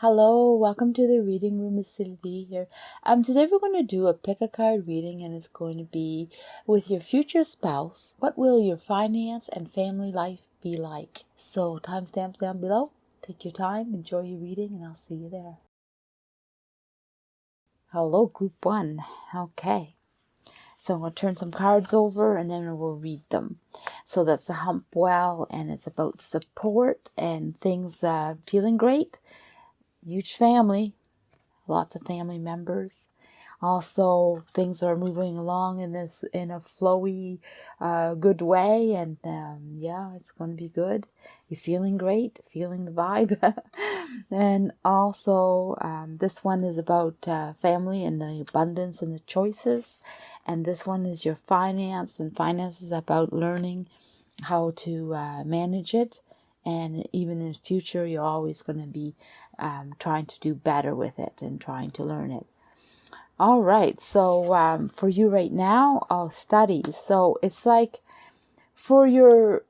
Hello, welcome to the reading room. It's Sylvie here. Today we're going to do a pick a card reading, and it's going to be with your future spouse. What will your finance and family life be like? So timestamps down below. Take your time, enjoy your reading, and I'll see you there. Hello, group 1. Okay. So I'm going to turn some cards over and then we'll read them. So that's the hump well, and it's about support and things feeling great. Huge family, lots of family members. Also, things are moving along in a flowy, good way, and yeah, it's going to be good. You're feeling great, feeling the vibe. And also, this one is about family and the abundance and the choices. And this one is your finance, and finance is about learning how to manage it. And even in the future, you're always going to be trying to do better with it and trying to learn it. All right, so for you right now, studies. So it's like for your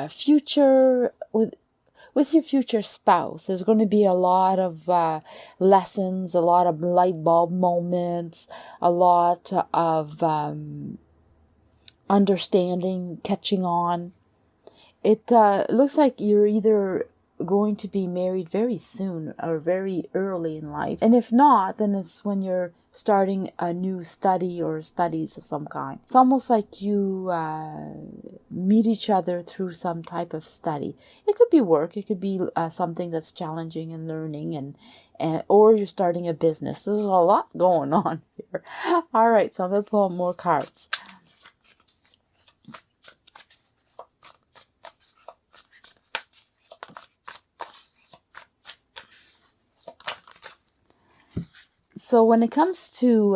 future with your future spouse, there's going to be a lot of lessons, a lot of light bulb moments, a lot of understanding, catching on. It looks like you're either going to be married very soon or very early in life. And if not, then it's when you're starting a new study or studies of some kind. It's almost like you meet each other through some type of study. It could be work. It could be something that's challenging and learning, and or you're starting a business. There's a lot going on here. All right, so I'm going to pull more cards. So when it comes to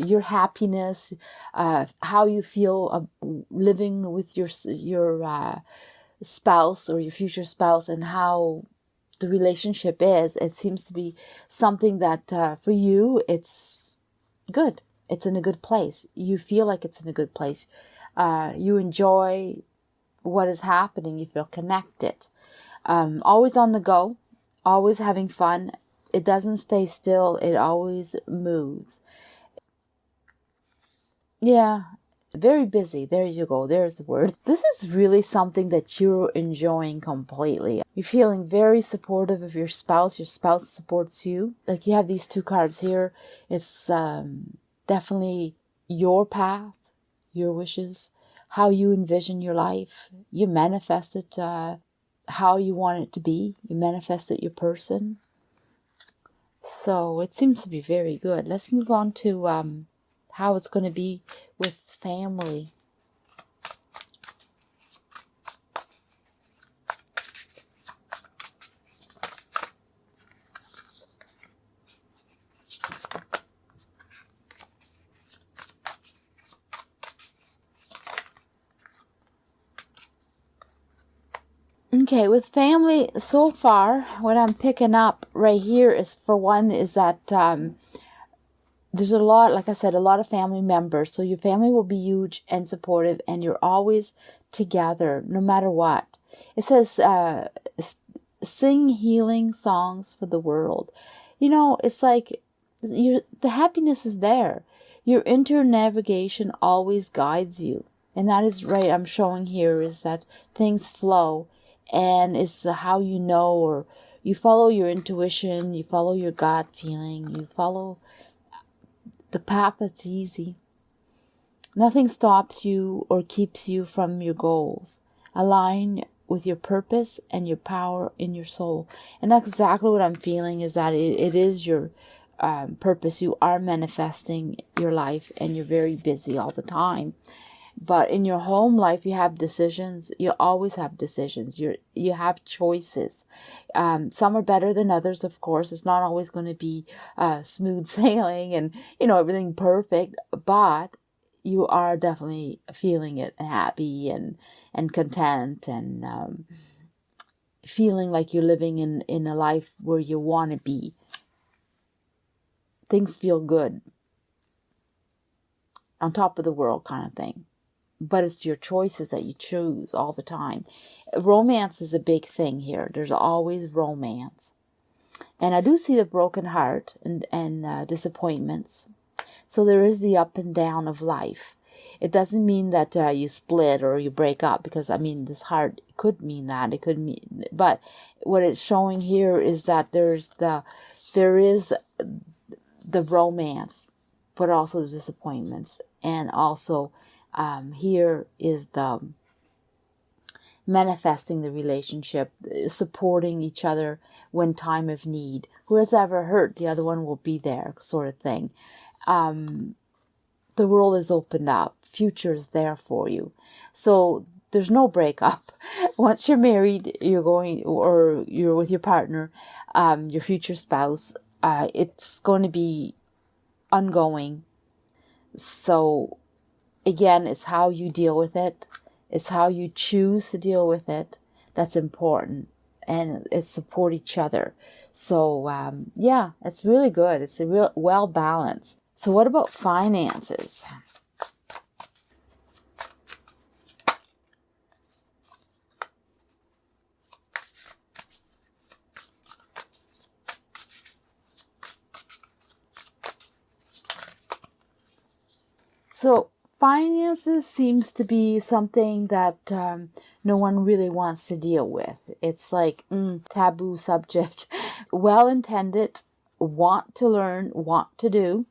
your happiness, how you feel living with your spouse or your future spouse, and how the relationship is, it seems to be something that for you, it's good. It's in a good place. You feel like it's in a good place. You enjoy what is happening. You feel connected. Always on the go, always having fun. It doesn't stay still. It always moves. Yeah, very busy. There you go. There's the word. This is really something that you're enjoying completely. You're feeling very supportive of your spouse. Your spouse supports you. Like you have these two cards here. It's definitely your path, your wishes, how you envision your life. You manifest it how you want it to be. You manifest it your person. So it seems to be very good. Let's move on to how it's going to be with family. Okay, with family, so far, what I'm picking up right here is, for one, is that there's a lot, like I said, a lot of family members. So your family will be huge and supportive, and you're always together, no matter what. It says, sing healing songs for the world. You know, it's like the happiness is there. Your inner navigation always guides you. And that is right, I'm showing here, is that things flow. And it's how you know, or you follow your intuition, you follow your gut feeling, you follow the path that's easy. Nothing stops you or keeps you from your goals. Align with your purpose and your power in your soul. And that's exactly what I'm feeling, is that it is your purpose. You are manifesting your life, and you're very busy all the time. But in your home life, you have decisions. You always have decisions. You have choices. Some are better than others, of course. It's not always going to be smooth sailing and, everything perfect. But you are definitely feeling it, happy and content, and feeling like you're living in a life where you want to be. Things feel good. On top of the world kind of thing. But it's your choices that you choose all the time. Romance is a big thing here. There's always romance. And I do see the broken heart and disappointments. So there is the up and down of life. It doesn't mean that you split or you break up, because I mean, this heart could mean that. It could mean, but what it's showing here is that there is the romance, but also the disappointments, and also here is the manifesting the relationship, supporting each other when time of need. Who has ever hurt, the other one will be there, sort of thing. The world is opened up. Future is there for you. So there's no breakup. Once you're married, or you're with your partner, your future spouse, it's going to be ongoing. So again, it's how you deal with it. It's how you choose to deal with it that's important. And it's support each other. So yeah, it's really good. It's a real well balanced. So what about finances? So finances seems to be something that no one really wants to deal with. It's like taboo subject. Well intended, want to learn, want to do,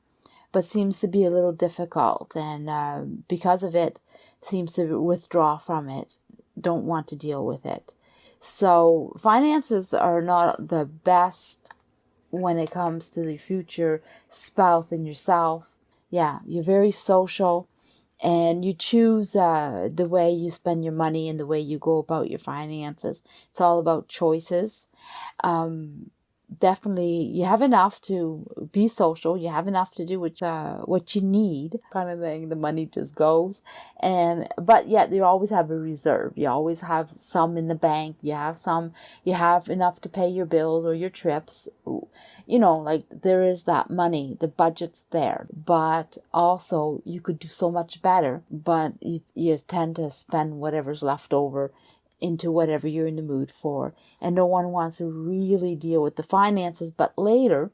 but seems to be a little difficult, and because of it, seems to withdraw from it, don't want to deal with it. So finances are not the best when it comes to the future spouse and yourself. Yeah, you're very social, and you choose the way you spend your money and the way you go about your finances. It's all about choices. Definitely, you have enough to be social. You have enough to do what you need, kind of thing. The money just goes, but yet you always have a reserve. You always have some in the bank. You have enough to pay your bills or your trips. Like there is that money. The budget's there, but also you could do so much better. But you tend to spend whatever's left over into whatever you're in the mood for. And no one wants to really deal with the finances. But later,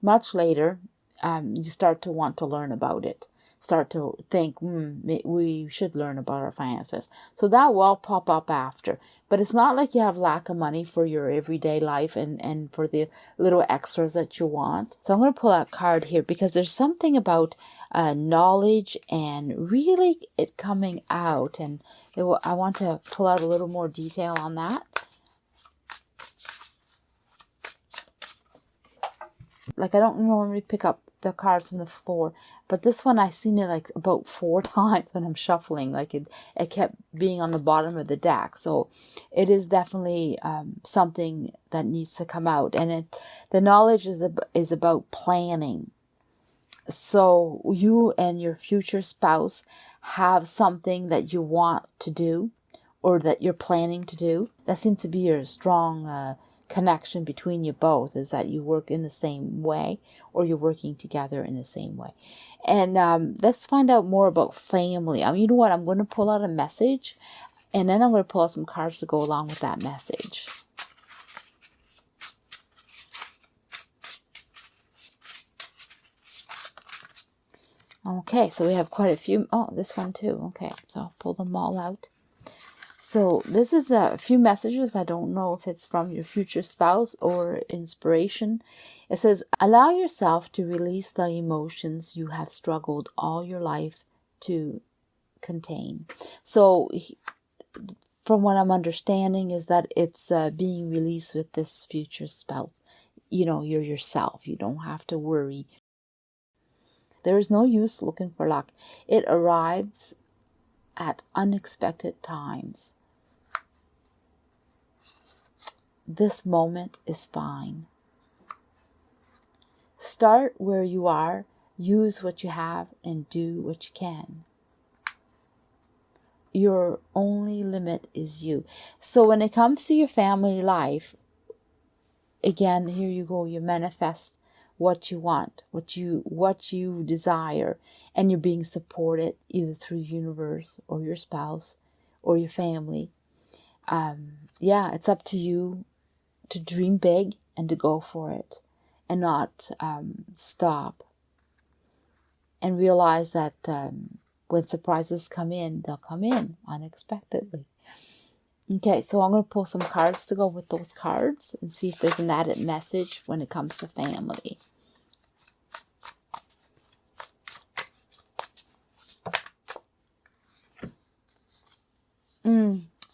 much later, you start to want to learn about it. Start to think, we should learn about our finances. So that will pop up after. But it's not like you have lack of money for your everyday life and for the little extras that you want. So I'm going to pull out a card here because there's something about knowledge and really it coming out. And I want to pull out a little more detail on that. Like I don't normally pick up the cards from the floor, but this one I've seen it like about 4 times when I'm shuffling. Like it kept being on the bottom of the deck. So it is definitely something that needs to come out. And the knowledge is about planning. So you and your future spouse have something that you want to do or that you're planning to do. That seems to be your strong connection between you both, is that you work in the same way or you're working together in the same way. And let's find out more about family. You know what? I'm going to pull out a message, and then I'm going to pull out some cards to go along with that message. Okay, so we have quite a few. Oh, this one too. Okay, so I'll pull them all out. So this is a few messages. I don't know if it's from your future spouse or inspiration. It says, allow yourself to release the emotions you have struggled all your life to contain. So from what I'm understanding is that it's being released with this future spouse. You're yourself. You don't have to worry. There is no use looking for luck. It arrives at unexpected times. This moment is fine. Start where you are, use what you have, and do what you can. Your only limit is you. So when it comes to your family life, again, here you go, you manifest what you want, what you desire, and you're being supported either through the universe or your spouse or your family. It's up to you to dream big and to go for it and not stop. And realize that when surprises come in, they'll come in unexpectedly. Okay, so I'm going to pull some cards to go with those cards and see if there's an added message when it comes to family.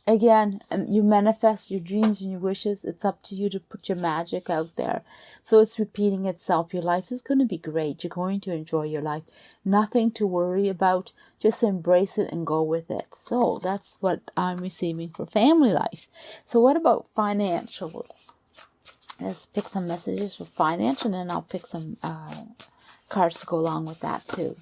Again, you manifest your dreams and your wishes. It's up to you to put your magic out there. So it's repeating itself. Your life is going to be great. You're going to enjoy your life. Nothing to worry about. Just embrace it and go with it. So that's what I'm receiving for family life. So what about financial? Let's pick some messages for finance, and then I'll pick some cards to go along with that too.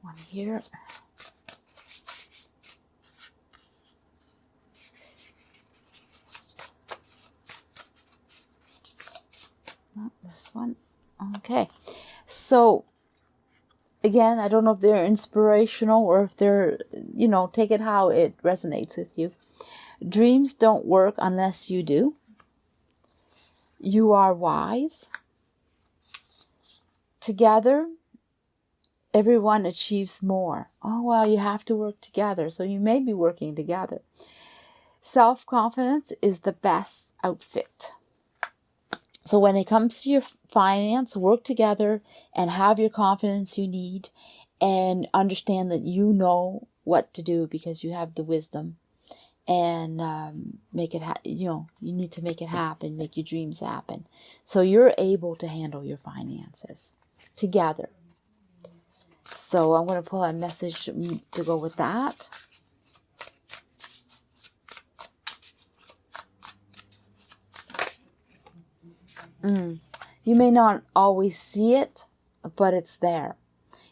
One here. Not this one. Okay. So, again, I don't know if they're inspirational or if they're, take it how it resonates with you. Dreams don't work unless you do. You are wise. Together, everyone achieves more. Oh, well, you have to work together. So you may be working together. Self-confidence is the best outfit. So when it comes to your finance, work together and have your confidence you need, and understand that you know what to do because you have the wisdom, and make it you need to make it happen, make your dreams happen. So you're able to handle your finances together. So I'm going to pull a message to go with that. You may not always see it, but it's there.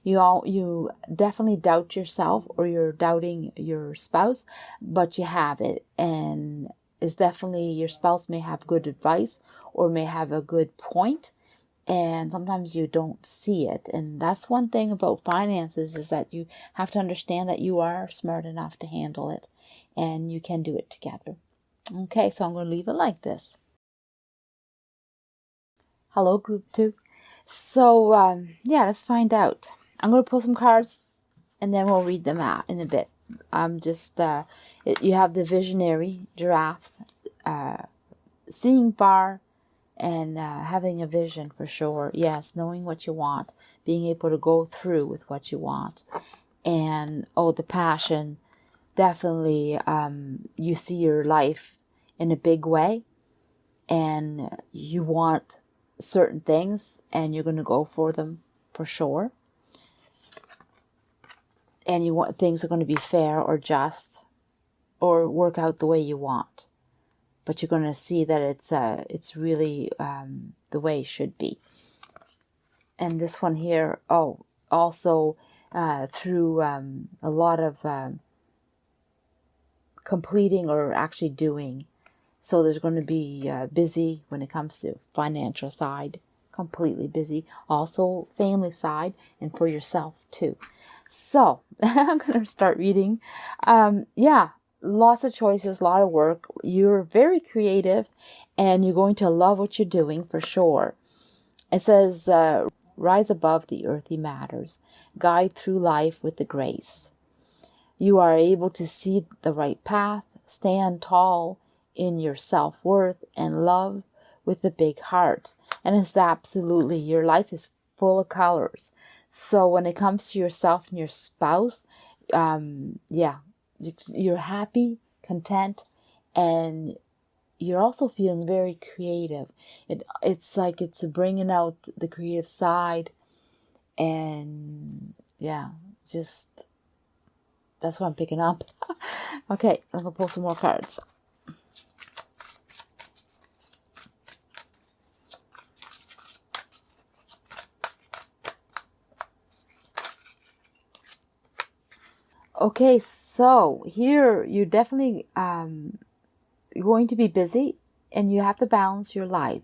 You definitely doubt yourself, or you're doubting your spouse, but you have it. And it's definitely, your spouse may have good advice or may have a good point, and sometimes you don't see it. And that's one thing about finances, is that you have to understand that you are smart enough to handle it, and you can do it together. Okay, so I'm going to leave it like this. Hello, group 2. So, let's find out. I'm going to pull some cards, and then we'll read them out in a bit. You have the visionary, giraffes, seeing far, and having a vision for sure. Yes, knowing what you want, being able to go through with what you want. And, the passion, definitely, you see your life in a big way, and you want certain things, and you're going to go for them for sure. And you want things are going to be fair or just, or work out the way you want. But you're going to see that it's really the way it should be. And this one here, also through a lot of completing or actually doing. So there's going to be busy when it comes to financial side, completely busy. Also family side, and for yourself too. So I'm going to start reading. Lots of choices, a lot of work. You're very creative, and you're going to love what you're doing for sure. It says, rise above the earthly matters. Guide through life with the grace. You are able to see the right path. Stand tall in your self-worth and love with a big heart. And it's absolutely, your life is full of colors. So when it comes to yourself and your spouse, you're happy, content, and you're also feeling very creative. It's like it's bringing out the creative side, and just that's what I'm picking up. Okay, I'm gonna pull some more cards. Okay, so here you're definitely going to be busy, and you have to balance your life.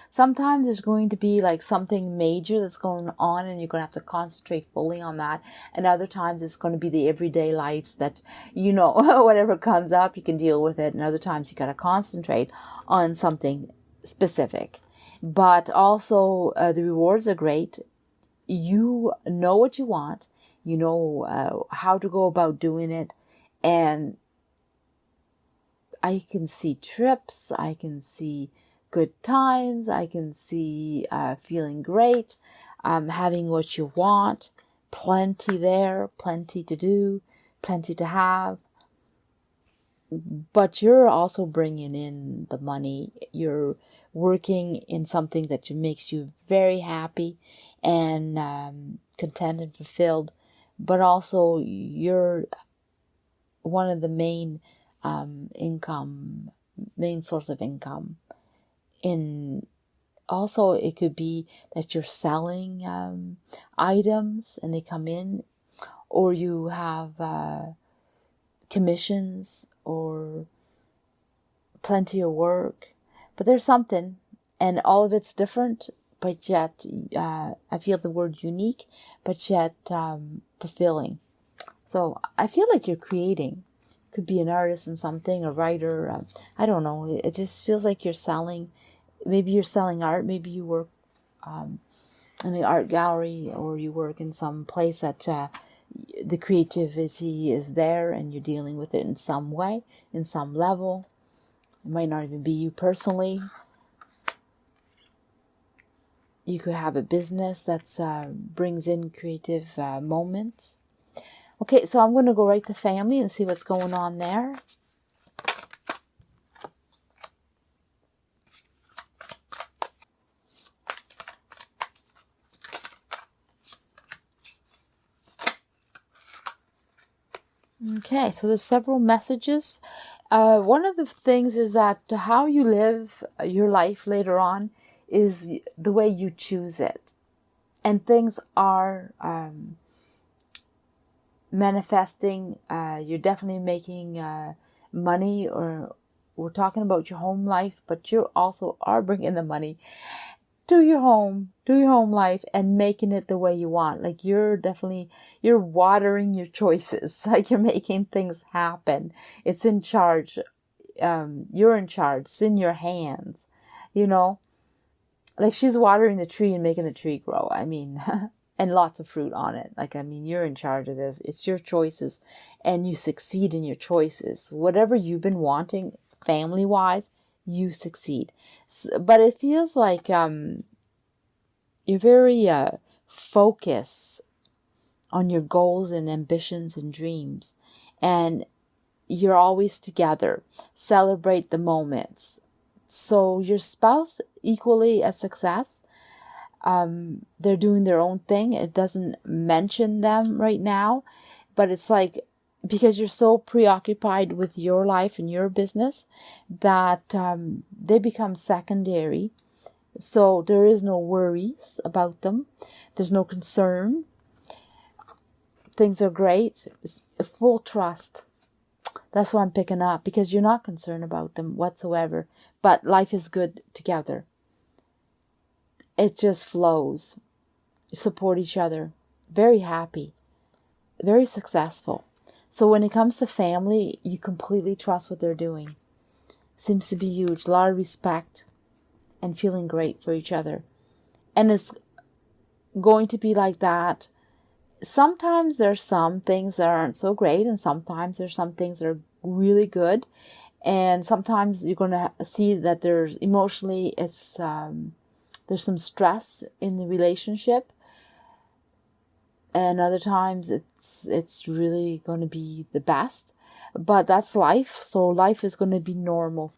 Sometimes there's going to be like something major that's going on and you're going to have to concentrate fully on that. And other times it's going to be the everyday life that, whatever comes up, you can deal with it. And other times you got to concentrate on something specific. But also the rewards are great. You know what you want. You know how to go about doing it. And I can see trips. I can see good times. I can see feeling great, having what you want, plenty there, plenty to do, plenty to have. But you're also bringing in the money. You're working in something that makes you very happy and content and fulfilled. But also you're one of the main source of income. Also, it could be that you're selling items and they come in, or you have commissions or plenty of work. But there's something, and all of it's different, but yet I feel the word unique, but yet fulfilling. So I feel like you're creating. Could be an artist in something, a writer. I don't know. It just feels like you're selling. Maybe you're selling art. Maybe you work in an art gallery, or you work in some place that the creativity is there and you're dealing with it in some way, in some level. It might not even be you personally. You could have a business that brings in creative moments. Okay, so I'm going to go right to family and see what's going on there. Okay, so there's several messages. One of the things is that how you live your life later on is the way you choose it. And things are manifesting. You're definitely making money, or we're talking about your home life, but you also are bringing the money to your home life and making it the way you want. Like you're watering your choices. Like you're making things happen. It's in charge. You're in charge. It's in your hands. Like she's watering the tree and making the tree grow. I mean, and lots of fruit on it. Like, I mean, you're in charge of this. It's your choices and you succeed in your choices. Whatever you've been wanting family-wise, you succeed. But it feels like you're very focused on your goals and ambitions and dreams. And you're always together. Celebrate the moments. So your spouse equally a success. They're doing their own thing. It doesn't mention them right now, but it's like, because you're so preoccupied with your life and your business that they become secondary. So there is no worries about them. There's no concern. Things are great. It's full trust. That's what I'm picking up, because you're not concerned about them whatsoever. But life is good together. It just flows. You support each other. Very happy. Very successful. So when it comes to family, you completely trust what they're doing. Seems to be huge. A lot of respect and feeling great for each other. And it's going to be like that. Sometimes there's some things that aren't so great, and sometimes there's some things that are really good. And sometimes you're going to see that there's emotionally, there's some stress in the relationship. And other times it's really going to be the best. But that's life. So life is going to be normal.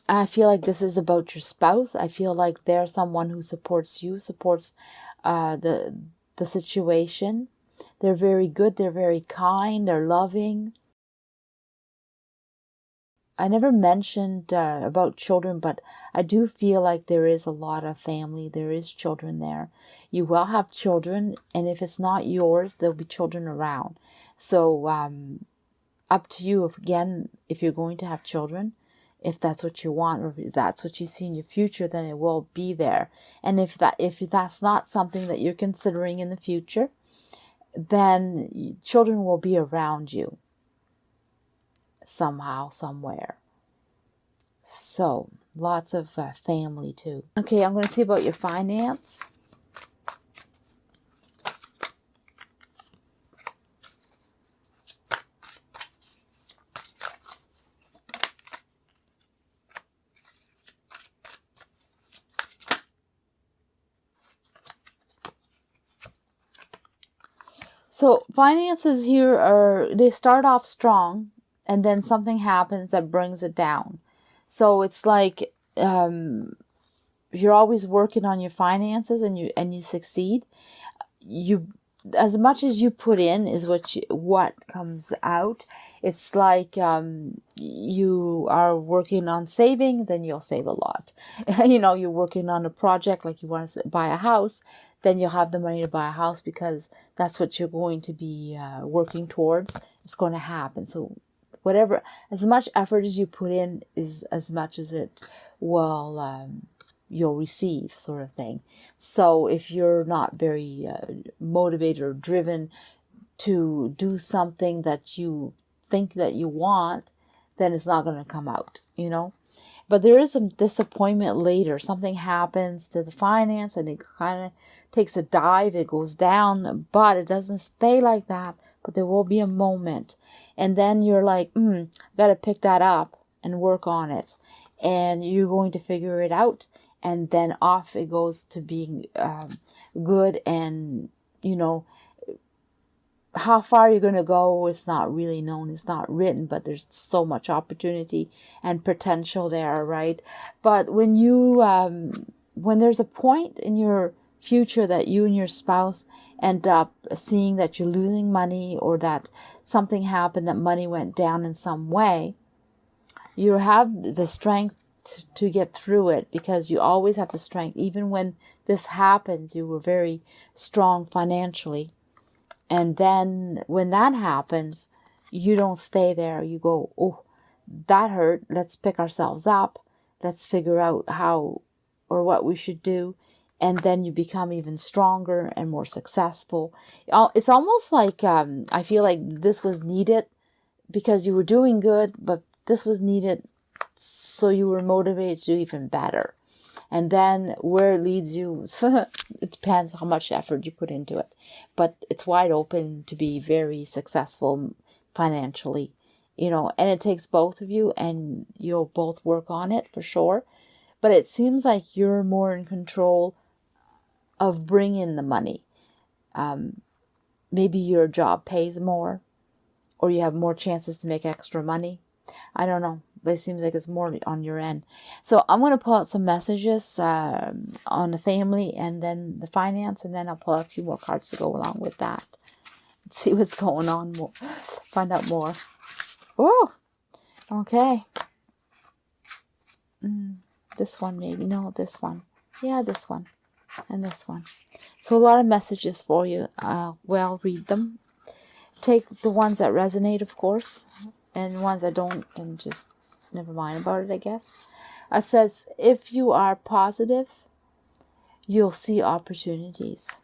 I feel like this is about your spouse. I feel like they're someone who supports you, supports the situation. They're very good. They're very kind. They're loving. I never mentioned about children, but I do feel like there is a lot of family. There is children there. You will have children, and if it's not yours, there'll be children around. So up to you if you're going to have children. If that's what you want, or if that's what you see in your future, then it will be there. And if that's not something that you're considering in the future, then children will be around you somehow, somewhere. So lots of family too. Okay, I'm going to see about your finance. So finances here they start off strong, and then something happens that brings it down. So it's like you're always working on your finances, and you succeed. You, as much as you put in is what comes out. It's like you are working on saving, then you'll save a lot. You're working on a project, like you want to buy a house, then you'll have the money to buy a house, because that's what you're going to be working towards. It's going to happen. So whatever, as much effort as you put in is as much as it will you'll receive, sort of thing. So if you're not very motivated or driven to do something that you think that you want, then it's not going to come out, But there is some disappointment later. Something happens to the finance, and it kind of takes a dive. It goes down, but it doesn't stay like that. But there will be a moment. And then you're like, got to pick that up and work on it. And you're going to figure it out. And then off it goes to being good. And, how far you're going to go, it's not really known. It's not written, but there's so much opportunity and potential there, right? But when when there's a point in your future that you and your spouse end up seeing that you're losing money, or that something happened, that money went down in some way, you have the strength to get through it, because you always have the strength. Even when this happens, you were very strong financially. And then when that happens, you don't stay there. You go, oh, that hurt. Let's pick ourselves up. Let's figure out how or what we should do. And then you become even stronger and more successful. It's almost like I feel like this was needed, because you were doing good, but this was needed so you were motivated to do even better. And then where it leads you, it depends how much effort you put into it. But it's wide open to be very successful financially, and it takes both of you, and you'll both work on it for sure. But it seems like you're more in control of bringing the money. Maybe your job pays more, or you have more chances to make extra money. I don't know. But it seems like it's more on your end. So I'm going to pull out some messages on the family, and then the finance, and then I'll pull out a few more cards to go along with that. Let's see what's going on. Find out more. Oh, okay. This one maybe. No, this one. Yeah, this one. And this one. So a lot of messages for you. Well, read them. Take the ones that resonate, of course. And ones that don't, then just never mind about it, I guess. It says, if you are positive, you'll see opportunities.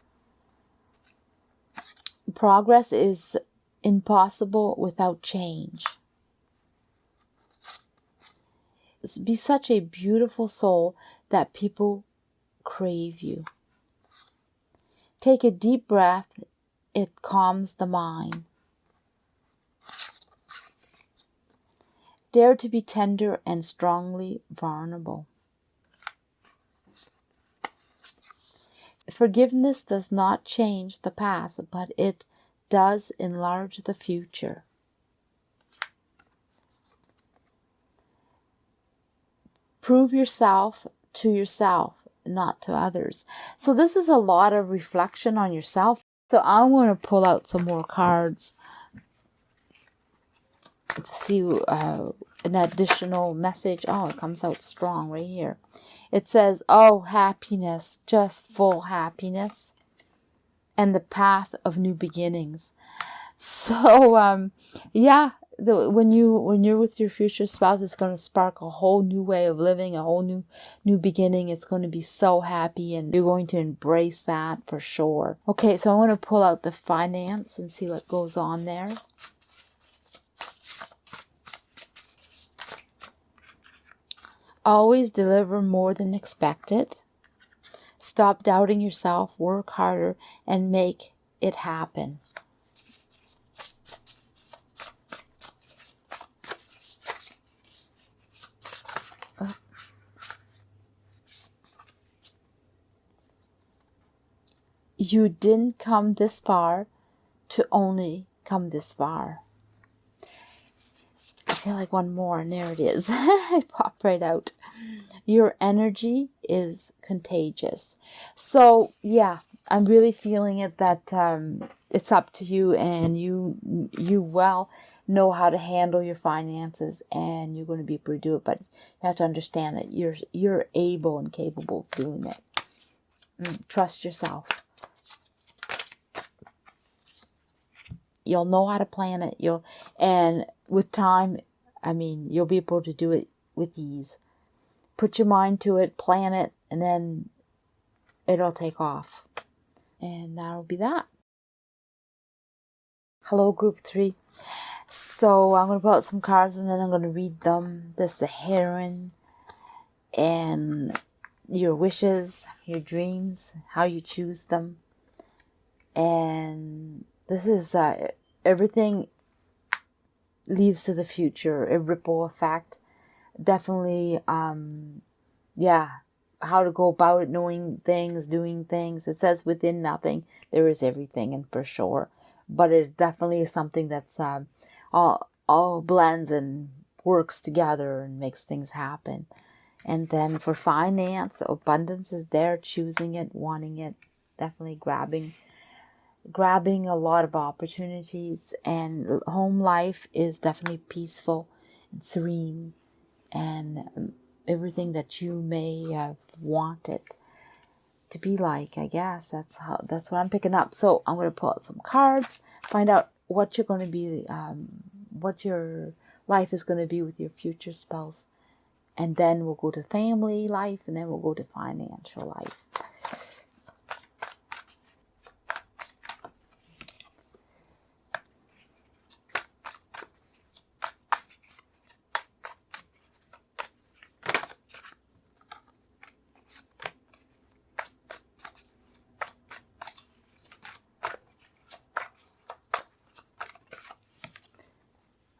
Progress is impossible without change. Be such a beautiful soul that people crave you. Take a deep breath. It calms the mind. Dare to be tender and strongly vulnerable. Forgiveness does not change the past, but it does enlarge the future. Prove yourself to yourself, not to others. So this is a lot of reflection on yourself. So I'm going to pull out some more cards to see an additional message. Oh, it comes out strong right here. It says, oh, happiness, just full happiness, and the path of new beginnings. So, yeah, when you're with your future spouse, it's going to spark a whole new way of living, a whole new beginning. It's going to be so happy, and you're going to embrace that for sure. Okay, so I want to pull out the finance and see what goes on there. Always deliver more than expected. Stop doubting yourself, work harder, and make it happen. You didn't come this far to only come this far. I feel like one more, and there it is. It popped right out. Your energy is contagious. So, yeah, I'm really feeling it that it's up to you, and you well know how to handle your finances, and you're going to be able to do it. But you have to understand that you're able and capable of doing it. Trust yourself. You'll know how to plan it. And with time, I mean, you'll be able to do it with ease. Put your mind to it, plan it, and then it'll take off. And that'll be that. Hello, Group 3. So I'm going to pull out some cards, and then I'm going to read them. This is the Heron, and your wishes, your dreams, how you choose them. And this is everything leads to the future, a ripple effect. Definitely, how to go about it, knowing things, doing things. It says within nothing, there is everything, and for sure. But it definitely is something that's all blends and works together and makes things happen. And then for finance, abundance is there, choosing it, wanting it, definitely grabbing a lot of opportunities. And home life is definitely peaceful and serene, and everything that you may have wanted to be like. I guess that's what I'm picking up. So I'm going to pull out some cards, find out what you're going to be, what your life is going to be with your future spouse, and then we'll go to family life, and then we'll go to financial life.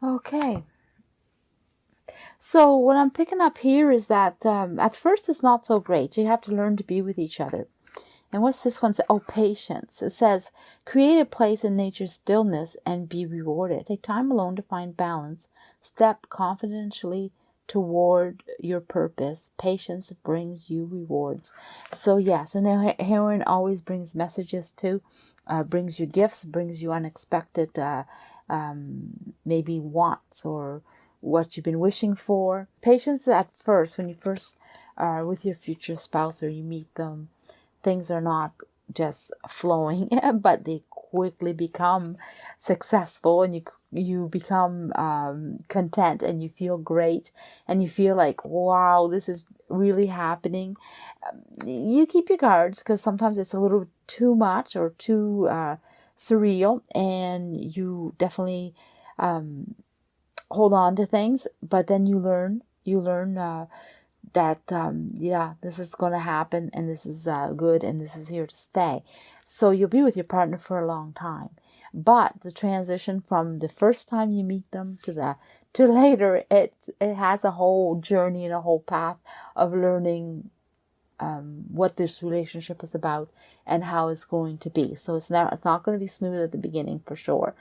Okay. So what I'm picking up here is that at first it's not so great. You have to learn to be with each other. And what's this one say? Oh, patience. It says, create a place in nature's stillness and be rewarded. Take time alone to find balance. Step confidentially toward your purpose. Patience brings you rewards. So yes, and the Heron always brings messages too. Brings you gifts, brings you unexpected maybe wants or what you've been wishing for. Patience at first, when you first are with your future spouse or you meet them, things are not just flowing, but they quickly become successful, and you become content, and you feel great, and you feel like, wow, this is really happening. You keep your guards, because sometimes it's a little too much or too surreal, and you definitely hold on to things, but then you learn that this is going to happen, and this is good, and this is here to stay. So you'll be with your partner for a long time, but the transition from the first time you meet them to later, it has a whole journey and a whole path of learning what this relationship is about and how it's going to be. So it's not going to be smooth at the beginning, for sure.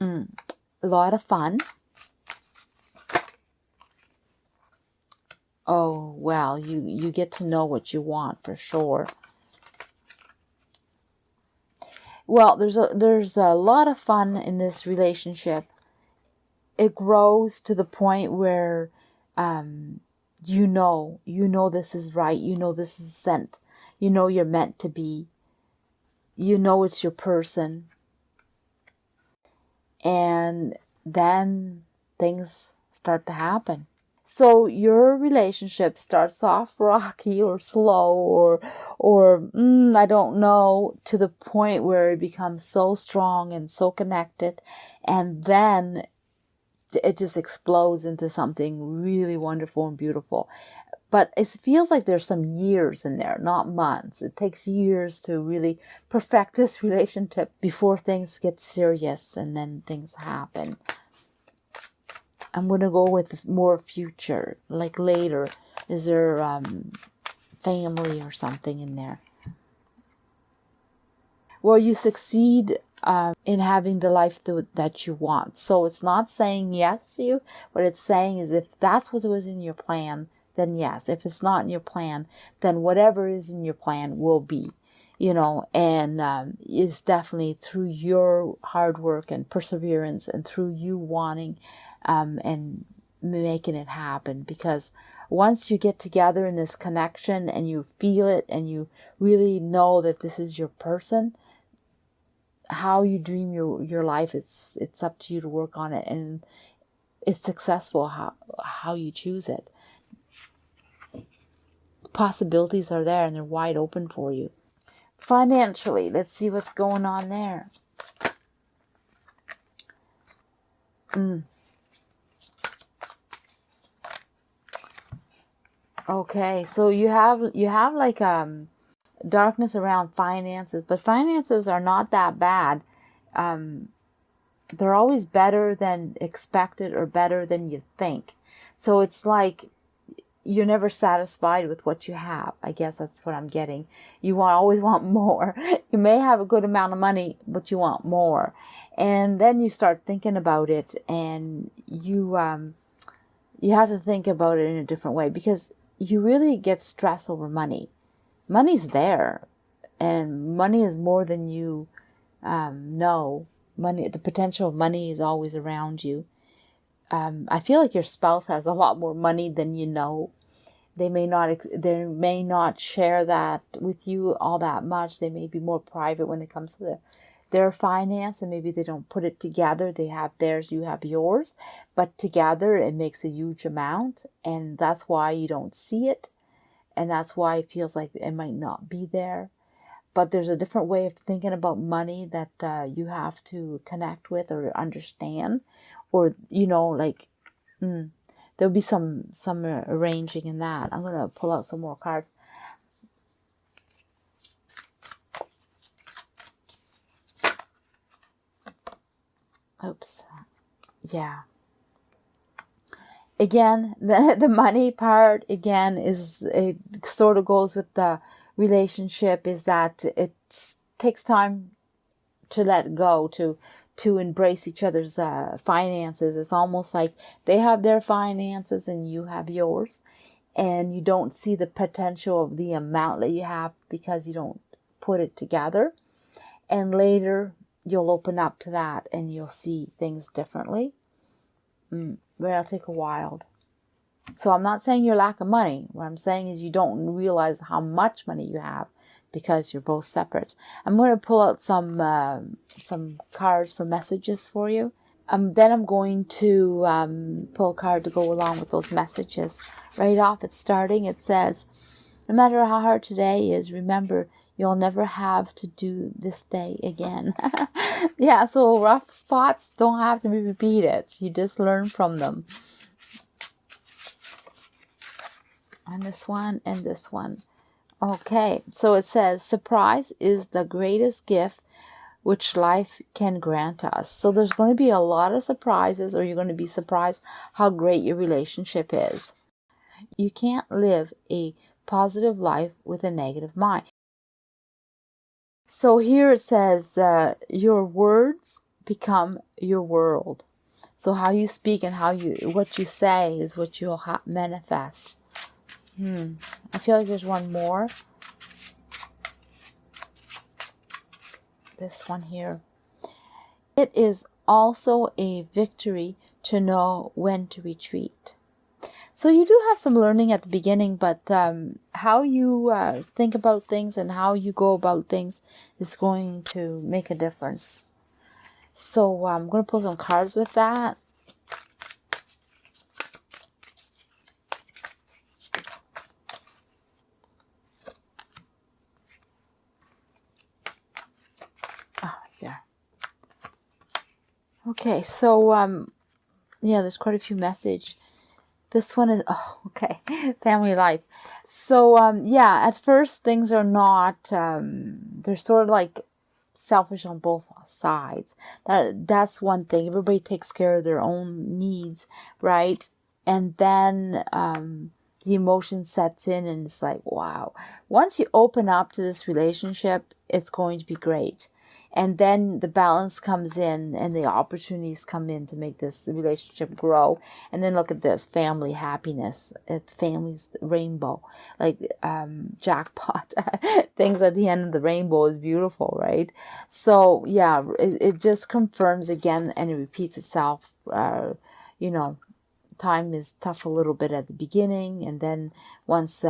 A lot of fun. Oh, well, you get to know what you want, for sure. Well, there's a lot of fun in this relationship. It grows to the point where you know this is right. You know this is sent. You know you're meant to be. You know it's your person. and then things start to happen. So your relationship starts off rocky or slow or I don't know, to the point where it becomes so strong and so connected, and then it just explodes into something really wonderful and beautiful. But it feels like there's some years in there, not months. It takes years to really perfect this relationship before things get serious and then things happen. I'm going to go with more future, like later. Is there family or something in there? Well, you succeed in having the life that you want. So it's not saying yes to you. What it's saying is, if that's what was in your plan, then yes. If it's not in your plan, then whatever is in your plan will be. And it's definitely through your hard work and perseverance and through you wanting and making it happen. Because once you get together in this connection and you feel it and you really know that this is your person, how you dream your life, it's up to you to work on it, and it's successful how you choose it. Possibilities are there and they're wide open for you. Financially, let's see what's going on there. Okay, so you have like darkness around finances, but finances are not that bad. They're always better than expected or better than you think. So it's like you're never satisfied with what you have. I guess that's what I'm getting. You always want more. You may have a good amount of money, but you want more. And then you start thinking about it, and you have to think about it in a different way, because you really get stress over money. Money's there, and money is more than you know. Money, the potential of money is always around you. I feel like your spouse has a lot more money than you know. They may not share that with you all that much. They may be more private when it comes to their finance, and maybe they don't put it together. They have theirs, you have yours, but together it makes a huge amount, and that's why you don't see it, and that's why it feels like it might not be there. But there's a different way of thinking about money that you have to connect with or understand, or there'll be some arranging in that. I'm gonna pull out some more cards. Oops. Yeah. Again, the money part again it sort of goes with the relationship, is that it takes time to let go, to embrace each other's finances. It's almost like they have their finances and you have yours, and you don't see the potential of the amount that you have because you don't put it together. And later you'll open up to that and you'll see things differently. But it'll take a while. So I'm not saying you lack of money. What I'm saying is you don't realize how much money you have because you're both separate. I'm going to pull out some cards for messages for you. Then I'm going to pull a card to go along with those messages. Right off at starting, it says, no matter how hard today is, remember, you'll never have to do this day again. Yeah, so rough spots don't have to be repeated. You just learn from them. And this one and this one. Okay, so it says, surprise is the greatest gift which life can grant us. So there's going to be a lot of surprises, or you're going to be surprised how great your relationship is. You can't live a positive life with a negative mind. So here it says, your words become your world. So how you speak and what you say is what you'll manifest. I feel like there's one more. This one here. It is also a victory to know when to retreat. So you do have some learning at the beginning, but how you think about things and how you go about things is going to make a difference. So I'm going to pull some cards with that. Oh, yeah. Okay, so yeah, there's quite a few messages. This one is, oh, okay, family life. So, yeah, at first things are not, they're sort of like selfish on both sides. That's one thing. Everybody takes care of their own needs, right? And then the emotion sets in and it's like, wow. Once you open up to this relationship, it's going to be great. And then the balance comes in and the opportunities come in to make this relationship grow. And then look at this, family happiness. It's family's rainbow. Like jackpot. Things at the end of the rainbow is beautiful, right? So yeah, it just confirms again and it repeats itself. You know, time is tough a little bit at the beginning. And then once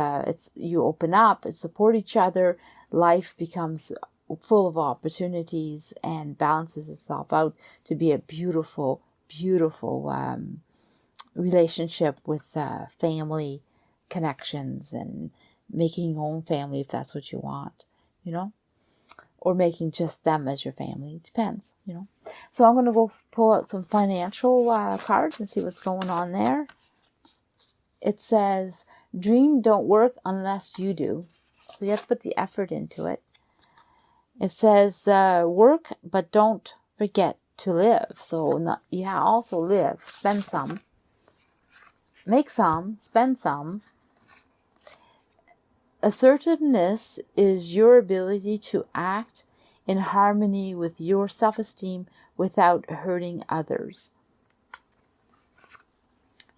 you open up and support each other, life becomes full of opportunities and balances itself out to be a beautiful, beautiful relationship with family connections and making your own family if that's what you want, you know, or making just them as your family. It depends, you know. So I'm going to go pull out some financial cards and see what's going on there. It says, dream don't work unless you do. So you have to put the effort into it. It says, work, but don't forget to live. So also live. Spend some. Make some. Spend some. Assertiveness is your ability to act in harmony with your self-esteem without hurting others.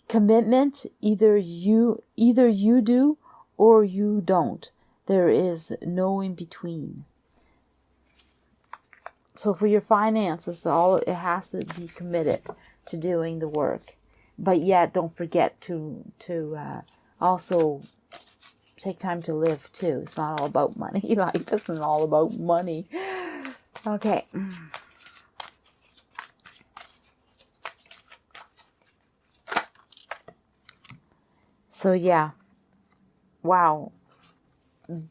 Commitment, either you do or you don't. There is no in between. So for your finances, it has to be committed to doing the work. But yet, don't forget to also take time to live too. It's not all about money. Like, this is all about money. Okay. So yeah. Wow.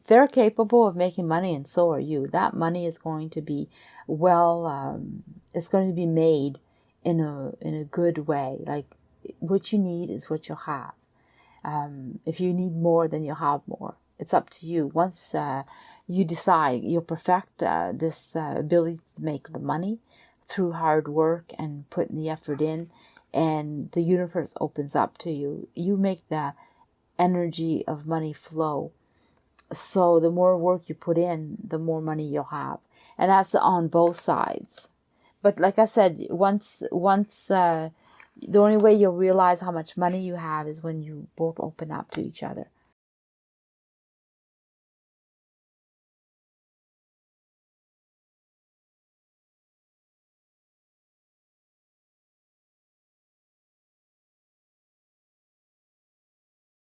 They're capable of making money, and so are you. That money is going to be it's going to be made in a good way. Like, what you need is what you'll have. If you need more, then you'll have more. It's up to you. Once you decide, you'll perfect this ability to make the money through hard work and putting the effort in, and the universe opens up to you. You make the energy of money flow. So the more work you put in, the more money you'll have. And that's on both sides. But like I said, once the only way you'll realize how much money you have is when you both open up to each other.